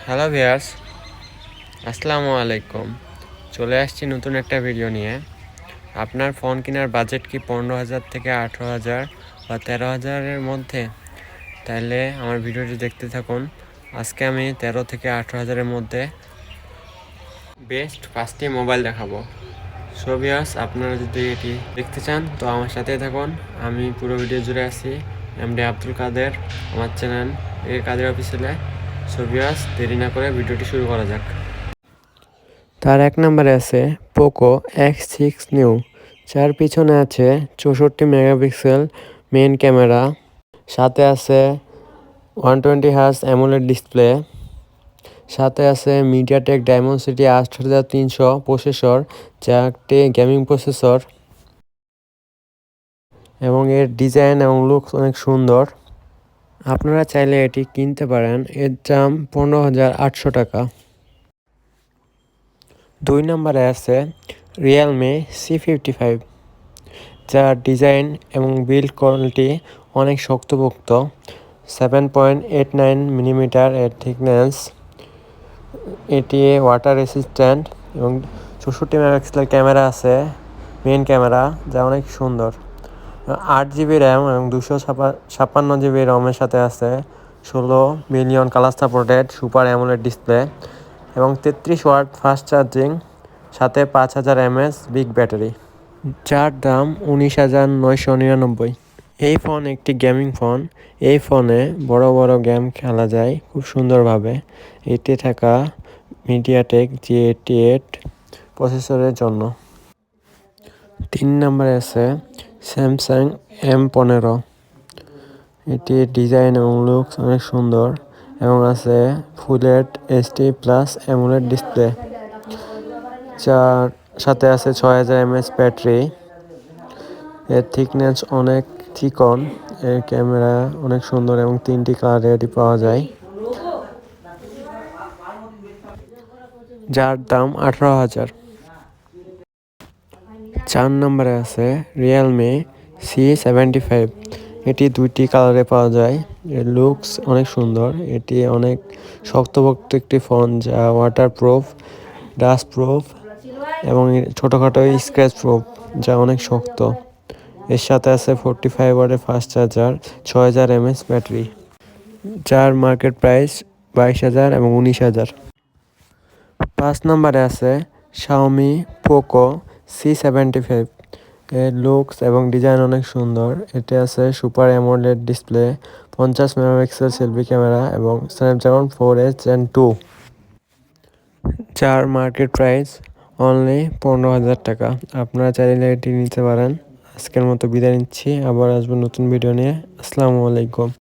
Hello viewers, আসসালামু আলাইকুম। চলে আসছি নতুন একটা ভিডিও নিয়ে। আপনার ফোন কেনার বাজেট কি 15,000 থেকে 18,000 বা 13,000-এর মধ্যে? তাহলে আমার ভিডিওটি দেখতে থাকুন। আজকে আমি 13 থেকে 18,000-এর মধ্যে বেস্ট 5টি মোবাইল দেখাবো। সো ভিউয়ার্স, আপনারা যদি এটি দেখতে চান তো আমার সাথে থাকুন। আমি পুরো ভিডিও জুড়ে আছি। এমডি আব্দুল কাদের, আমার চ্যানেল কাদের অফিসিয়ালে। সো ভিউয়ার্স, দেরি না করে ভিডিওটি শুরু করা যাক। তার এক নম্বরে আছে পোকো X6 নিউ, যার পিছনে আছে 64 মেগাপিক্সেল মেইন ক্যামেরা, সাথে আছে 120 Hz অ্যামোলেড ডিসপ্লে, সাথে আছে মিডিয়াটেক ডায়মন্ডসিটি 8300 প্রসেসর, যা একটি গেমিং প্রসেসর এবং এর ডিজাইন এবং লুকস অনেক সুন্দর। আপনারা চাইলে এটি কিনতে পারেন। এর দাম 15,800 টাকা। 2 নম্বরে আছে রিয়েলমি C55, যার ডিজাইন এবং বিল্ড কোয়ালিটি অনেক শক্তপোক্ত। 7.89 মিলিমিটার এর থিকনেস। এটি ওয়াটার রেসিস্ট্যান্ট এবং 64 মেগাপিক্সেলের ক্যামেরা আছে, মেইন ক্যামেরা, যা অনেক সুন্দর। 8 GB র্যাম এবং 256 GB রমের সাথে আছে 16 million colour supported super AMOLED display এবং 33 ওয়াট ফাস্ট চার্জিং, সাথে 5000 mAh বিগ ব্যাটারি, যার দাম 19,999। এই ফোন একটি গেমিং ফোন। এই ফোনে বড় বড় গেম খেলা যায় খুব সুন্দরভাবে। এতে থাকা মিডিয়াটেক G88 প্রসেসরের জন্য। 3 নম্বরে আছে স্যামসাং M15। এটির ডিজাইন এবং লুকস অনেক সুন্দর এবং আছে ফুল HD+ অ্যামোলেড ডিসপ্লে, যার সাথে আছে 6000 mAh ব্যাটারি। এর থিকনেস অনেক চিকন, এর ক্যামেরা অনেক সুন্দর এবং 3টি কালারে এটি পাওয়া যায়, যার দাম 18,000। 4 নম্বরে আছে রিয়েলমি C75। এটি 2টি কালারে পাওয়া যায়। এর লুকস অনেক সুন্দর। এটি অনেক শক্তপোক্ত একটি ফোন, যা ওয়াটার প্রুফ, ডাস্ট প্রুফ এবং ছোটোখাটো স্ক্র্যাচ প্রুফ, যা অনেক শক্ত। এর সাথে আছে 45 ওয়াটের ফাস্ট চার্জার, 6000 mAh ব্যাটারি, যার মার্কেট প্রাইস 22,000 এবং 19,000। 5 নম্বরে আছে শাওমি পোকো C75। এর লুকস এবং ডিজাইন অনেক সুন্দর। এতে আছে super AMOLED display, 50 megapixel selfie camera এবং স্ন্যাপড্রাগন 4S Gen 2, যার মার্কেট প্রাইস অনলি 15,000 টাকা। আপনারা চাইলে এটি নিতে পারেন। আজকের মতো বিদায় নিচ্ছি, আবার আসবো নতুন ভিডিও নিয়ে। আসসালামু আলাইকুম।